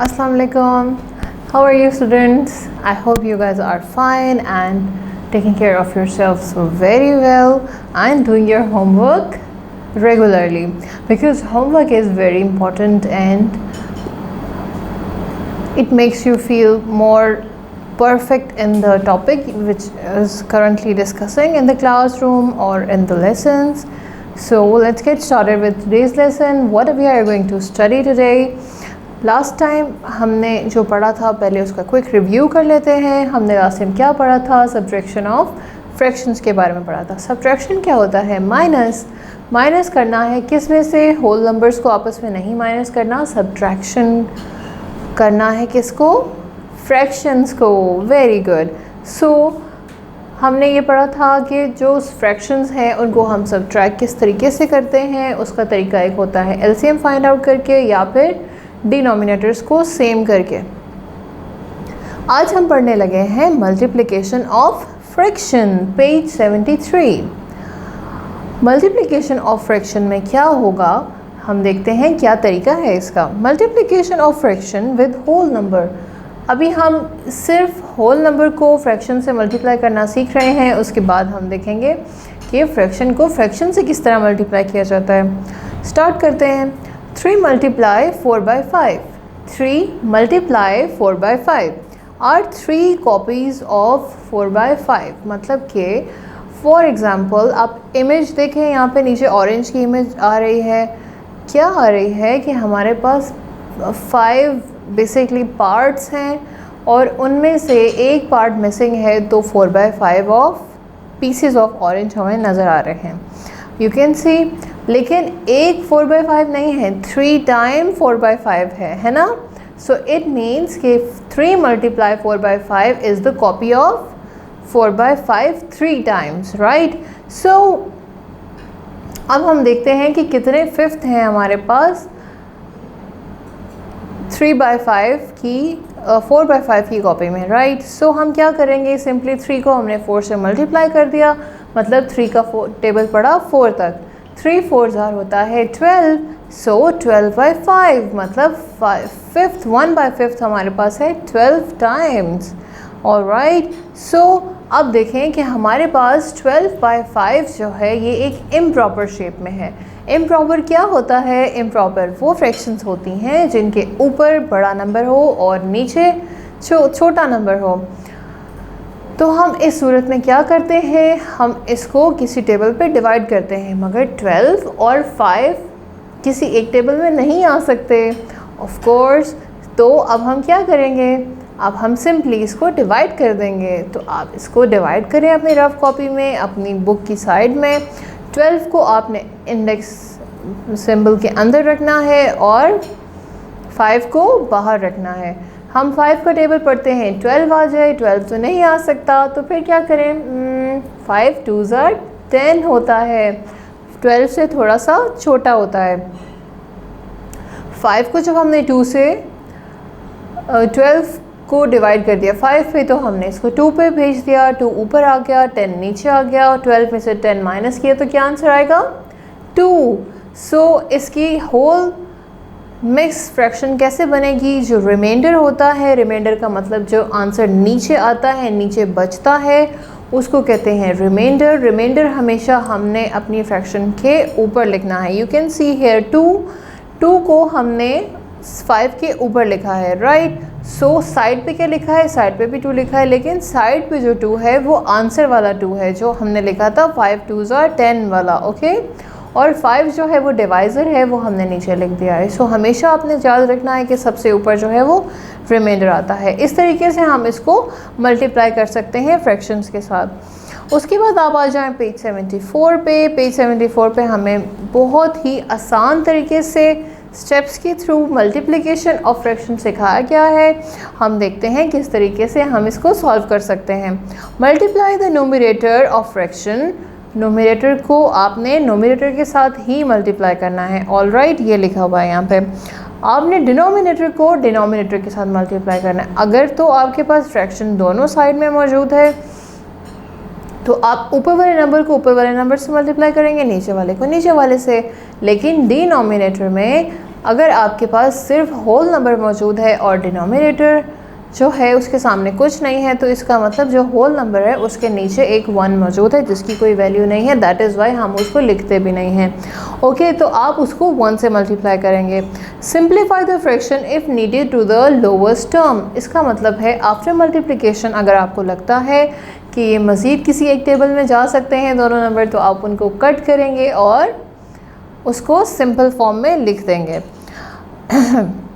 Assalamu alaikum. How are you, students? I hope you guys are fine and taking care of yourselves very well and doing your homework regularly, because homework is very important and it makes you feel more perfect in the topic which is currently discussing in the classroom or in the lessons. So let's get started with today's lesson. What we are going to study today? Last time हमने जो पढ़ा था पहले उसका quick review कर लेते हैं. हमने लास्ट टाइम क्या पढ़ा था? सब्ट्रैक्शन ऑफ फ्रैक्शंस के बारे में पढ़ा था. सब्ट्रैक्शन क्या होता है? माइनस करना है. किस में से? होल नंबर्स को आपस में नहीं माइनस करना, सब्ट्रैक्शन करना है. किसको? फ्रैक्शंस को. Very good. सो हमने ये पढ़ा था कि जो फ्रैक्शंस हैं उनको हम सब्ट्रैक्ट किस तरीके से करते हैं. उसका तरीका एक होता है एलसीएम फाइंड आउट करके या फिर डिनोमिनेटर्स को सेम करके. आज हम पढ़ने लगे हैं multiplication of fraction, page 73. Multiplication of fraction में क्या होगा हम देखते हैं क्या तरीका है इसका. Multiplication of fraction with whole number. अभी हम सिर्फ होल नंबर को फ्रैक्शन से मल्टीप्लाई करना सीख रहे हैं. उसके बाद हम देखेंगे कि फ्रैक्शन को फ्रैक्शन से किस तरह मल्टीप्लाई किया जाता है. स्टार्ट करते हैं. 3 multiply 4 by 5. 3 multiply 4 by 5 are 3 copies of 4 by 5. मतलब कि फॉर एग्ज़ाम्पल आप इमेज देखें, यहाँ पे नीचे ऑरेंज की इमेज आ रही है. क्या आ रही है कि हमारे पास 5 बेसिकली पार्ट्स हैं और उनमें से एक पार्ट मिसिंग है, तो 4 by 5 of pieces of orange हमें नज़र आ रहे हैं. यू कैन सी. लेकिन एक 4 by 5 नहीं है, 3 टाइम 4 by 5 है ना. सो इट मीन्स कि 3 multiply 4 by 5 is the copy of 4 by 5 3 times, right. So अब हम देखते हैं कि कितने फिफ्थ हैं हमारे पास 3 by 5 की 4 by 5 की कॉपी में, राइट. सो हम क्या करेंगे? सिंपली 3 को हमने 4 से मल्टीप्लाई कर दिया, मतलब 3 का टेबल पड़ा 4 तक. 3 4 होता है 12. सो 12 by 5 मतलब फिफ्थ 1 by 5 हमारे पास है 12 टाइम्स. ऑलराइट. सो अब देखें कि हमारे पास 12 by 5 जो है ये एक इम्प्रॉपर शेप में है. इम्प्रॉपर क्या होता है? इम्प्रॉपर वो फ्रैक्शंस होती हैं जिनके ऊपर बड़ा नंबर हो और नीचे छोटा नंबर हो. तो हम इस सूरत में क्या करते हैं? हम इसको किसी टेबल पे डिवाइड करते हैं, मगर 12 और 5 किसी एक टेबल में नहीं आ सकते ऑफ कोर्स. तो अब हम क्या करेंगे? अब हम सिंपली इसको डिवाइड कर देंगे. तो आप इसको डिवाइड करें अपनी रफ कॉपी में, अपनी बुक की साइड में. 12 को आपने इंडेक्स सिंबल के अंदर रखना है और 5 को बाहर रखना है. हम 5 का टेबल पढ़ते हैं, 12 आ जाए, 12 तो नहीं आ सकता, तो फिर क्या करें? 5 2s 10 होता है, 12 से थोड़ा सा छोटा होता है. 5 को जब हमने 2 से 12 को डिवाइड कर दिया 5 पे, तो हमने इसको 2 पे भेज दिया. 2 ऊपर आ गया, 10 नीचे आ गया. 12 में से 10 माइनस किया तो क्या आंसर आएगा? 2. सो इसकी होल मिक्स फ्रैक्शन कैसे बनेगी? जो रिमाइंडर होता है, रिमाइंडर का मतलब जो आंसर नीचे आता है, नीचे बचता है, उसको कहते हैं रिमाइंडर. रिमाइंडर हमेशा हमने अपनी फ्रैक्शन के ऊपर लिखना है. यू कैन सी हेयर 2 को हमने 5 के ऊपर लिखा है, राइट. सो साइड पे क्या लिखा है? साइड पे भी 2 लिखा है, लेकिन साइड पे जो 2 है वो आंसर वाला 2 है जो हमने लिखा था 5 2s 10 वाला. ओके. और 5 जो है वो डिवाइज़र है, वो हमने नीचे लिख दिया है. सो हमेशा आपने याद रखना है कि सबसे ऊपर जो है वो रिमाइंडर आता है. इस तरीके से हम इसको मल्टीप्लाई कर सकते हैं फ्रैक्शंस के साथ. उसके बाद आप आ जाएं पेज 74 पे. पेज 74 पे हमें बहुत ही आसान तरीके से स्टेप्स के थ्रू मल्टीप्लिकेशन ऑफ फ्रैक्शन सिखाया गया है. हम देखते हैं किस तरीके से हम इसको सॉल्व कर सकते हैं. Multiply the numerator of fraction. Nominator को आपने नोमिनेटर के साथ ही मल्टीप्लाई करना है. ऑलराइट. ये लिखा हुआ है यहाँ पे. आपने डिनोमिनेटर को डिनोमिनेटर के साथ मल्टीप्लाई करना है. अगर तो आपके पास फ्रैक्शन दोनों साइड में मौजूद है तो आप ऊपर वाले नंबर को ऊपर वाले नंबर से मल्टीप्लाई करेंगे, नीचे वाले को नीचे वाले से. लेकिन डिनोमिनेटर में अगर आपके पास सिर्फ होल नंबर मौजूद है और डिनोमिनेटर जो है उसके सामने कुछ नहीं है, तो इसका मतलब जो होल नंबर है उसके नीचे एक 1 मौजूद है जिसकी कोई वैल्यू नहीं है, दैट इज़ वाई हम उसको लिखते भी नहीं हैं। ओके, तो आप उसको 1 से मल्टीप्लाई करेंगे। Simplify the fraction if needed to the lowest term, इसका मतलब है आफ्टर मल्टीप्लिकेशन अगर आपको लगता है कि ये मज़ीद किसी एक टेबल में जा सकते हैं दोनों नंबर, तो आप उनको कट करेंगे और उसको सिंपल फॉर्म में लिख देंगे।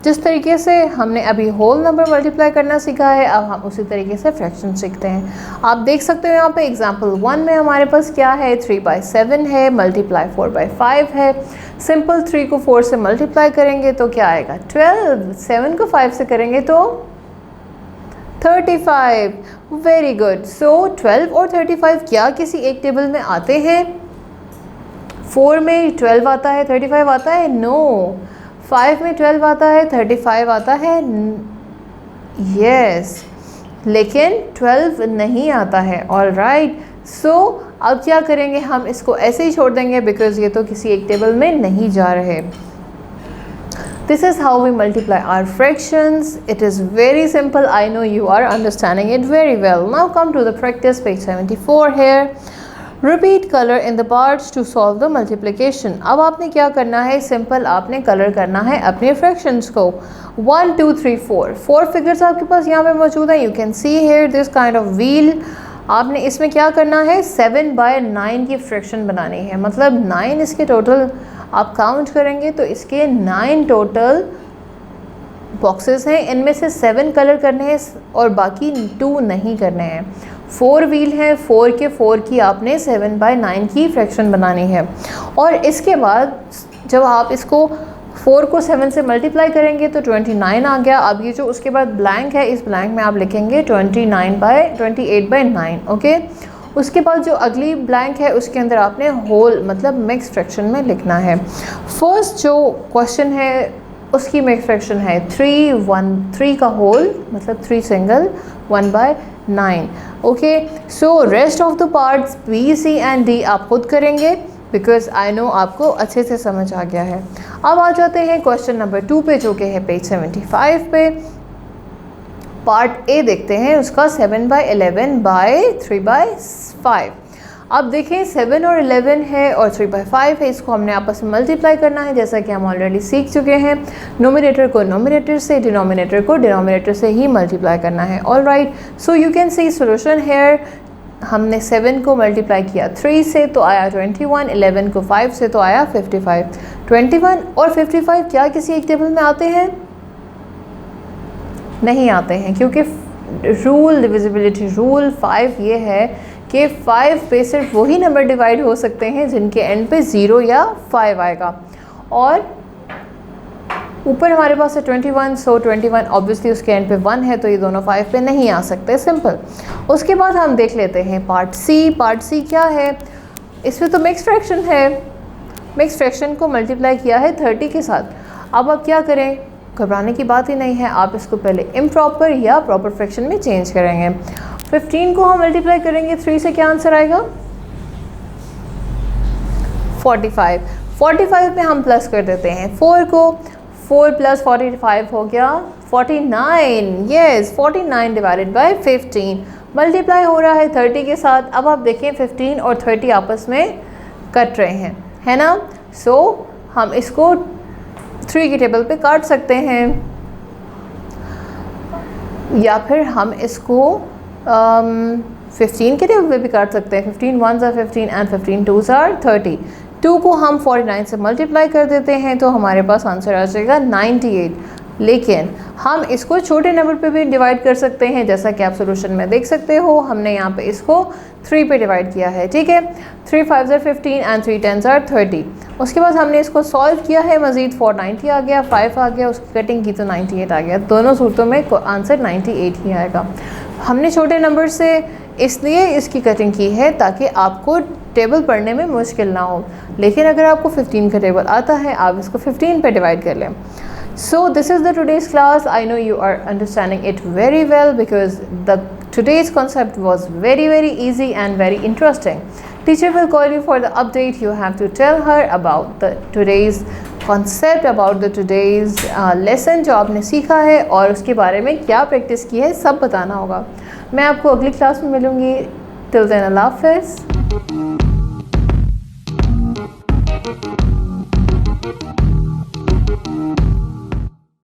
जिस तरीके से हमने अभी होल नंबर मल्टीप्लाई करना सीखा है, अब हम उसी तरीके से फ्रैक्शन सीखते हैं। आप देख सकते हो यहाँ पे एग्जांपल 1 में हमारे पास क्या है, 3/7 है, मल्टीप्लाई 4/5 है। सिंपल 3 को 4 से मल्टीप्लाई करेंगे तो क्या आएगा 12, 7 को 5 से करेंगे तो 35। Very good. सो 12 और 35 क्या किसी एक टेबल में आते हैं? 4 में 12 आता है, 35 आता है? नो। 5 में 12 आता है, 35 आता है? यस, लेकिन 12 नहीं आता है। ऑल राइट, सो अब क्या करेंगे, हम इसको ऐसे ही छोड़ देंगे बिकॉज ये तो किसी एक टेबल में नहीं जा रहे। This is how we multiply our fractions. It is very simple. I know you are understanding it very well. Now come to the practice, page 74 here. Repeat color in the parts to solve the multiplication. अब आपने क्या करना है, simple आपने colour करना है अपने fractions को। 1 2 3 4 फिगर्स आपके पास यहाँ पे मौजूद हैं। You can see here this kind of wheel. आपने इसमें क्या करना है, 7/9 की फ्रैक्शन बनानी है, मतलब 9 इसके टोटल आप काउंट करेंगे तो इसके 9 टोटल बॉक्सेस हैं, इनमें से 7 कलर करने हैं और बाकी 2 नहीं करने हैं। 4 व्हील हैं, 4 के 4 की आपने 7/9 की फ्रैक्शन बनानी है। और इसके बाद जब आप इसको 4 को 7 से मल्टीप्लाई करेंगे तो 29 आ गया। अब ये जो उसके बाद ब्लैंक है, इस ब्लैंक में आप लिखेंगे 28/9। ओके, उसके बाद जो अगली ब्लैंक है उसके अंदर आपने होल मतलब मिक्स फ्रैक्शन में लिखना है। फर्स्ट जो क्वेश्चन है उसकी मिक्स फ्रैक्शन है 3 का होल मतलब 3 single 1/9। Okay, so rest of the parts B C and D आप खुद करेंगे बिकॉज आई नो आपको अच्छे से समझ आ गया है। अब आ जाते हैं क्वेश्चन नंबर 2 पे, जो कि है पेज 75 पे। पार्ट ए देखते हैं, उसका 7/11/3/5। अब देखें 7 और 11 है और 3/5 है, इसको हमने आपस में मल्टीप्लाई करना है जैसा कि हम ऑलरेडी सीख चुके हैं। नोमिनेटर को नोमिनेटर से, डिनोमिनेटर को डिनोमिनेटर से ही मल्टीप्लाई करना है। All right, so you can see solution here. हमने 7 को मल्टीप्लाई किया 3 से तो आया 21, 11 को 5 से तो आया 55। 21 और 55 क्या किसी एक टेबल में आते हैं? नहीं आते हैं, क्योंकि रूल डिविजिबिलिटी रूल 5 ये है कि 5 पे सिर्फ वही नंबर डिवाइड हो सकते हैं जिनके एंड पे 0 या 5 आएगा। और ऊपर हमारे पास है 21, सो 21 ऑब्वियसली उसके एंड पे 1 है तो ये दोनों 5 पे नहीं आ सकते, सिंपल। उसके बाद हम देख लेते हैं पार्ट सी। पार्ट सी क्या है, इसमें तो मिक्स फ्रैक्शन है। मिक्स फ्रैक्शन को मल्टीप्लाई किया है 30 के साथ। अब आप क्या करें, घबराने की बात ही नहीं है, आप इसको पहले इम्प्रॉपर या प्रॉपर फ्रैक्शन में चेंज करेंगे। 15 को हम मल्टीप्लाई करेंगे 3 से, क्या आंसर आएगा 45। 45 पे हम प्लस कर देते हैं 4 को, 4 + 45 हो गया 49। यस, 49 डिवाइडेड बाय 15 मल्टीप्लाई हो रहा है 30 के साथ। अब आप देखें 15 और 30 आपस में कट रहे हैं, है ना। सो हम इसको 3 की टेबल पे काट सकते हैं या फिर हम इसको 15 के टेबल पे भी काट सकते हैं। 15 1s are 15 and 15 2s are 30। 2 को हम 49 से मल्टीप्लाई कर देते हैं तो हमारे पास आंसर आ जाएगा 98। लेकिन हम इसको छोटे नंबर पे भी डिवाइड कर सकते हैं, जैसा कि आप सोल्यूशन में देख सकते हो। हमने यहाँ पे इसको 3 पे डिवाइड किया है, ठीक है। 3 5s are 15 and 3 10s are 30। उसके बाद हमने इसको सॉल्व किया है, मज़ीद 490 आ गया, 5 आ गया, उसकी कटिंग की तो 98 आ गया। दोनों सूरतों में आंसर 98 ही आएगा। हमने छोटे नंबर से इसलिए इसकी कटिंग की है ताकि आपको टेबल पढ़ने में मुश्किल ना हो, लेकिन अगर आपको 15 का टेबल आता है आप इसको 15 पे डिवाइड कर लें। So this is the today's class. I know you are understanding it very well because the today's concept was very easy and very interesting. Teacher will call you for the update. You have to tell her about the today's concept about the today's lesson जो आपने सीखा है और उसके बारे में क्या practice की है सब बताना होगा। मैं आपको अगली क्लास में मिलूँगी। टिल देन अल्लाह हाफ़िज़।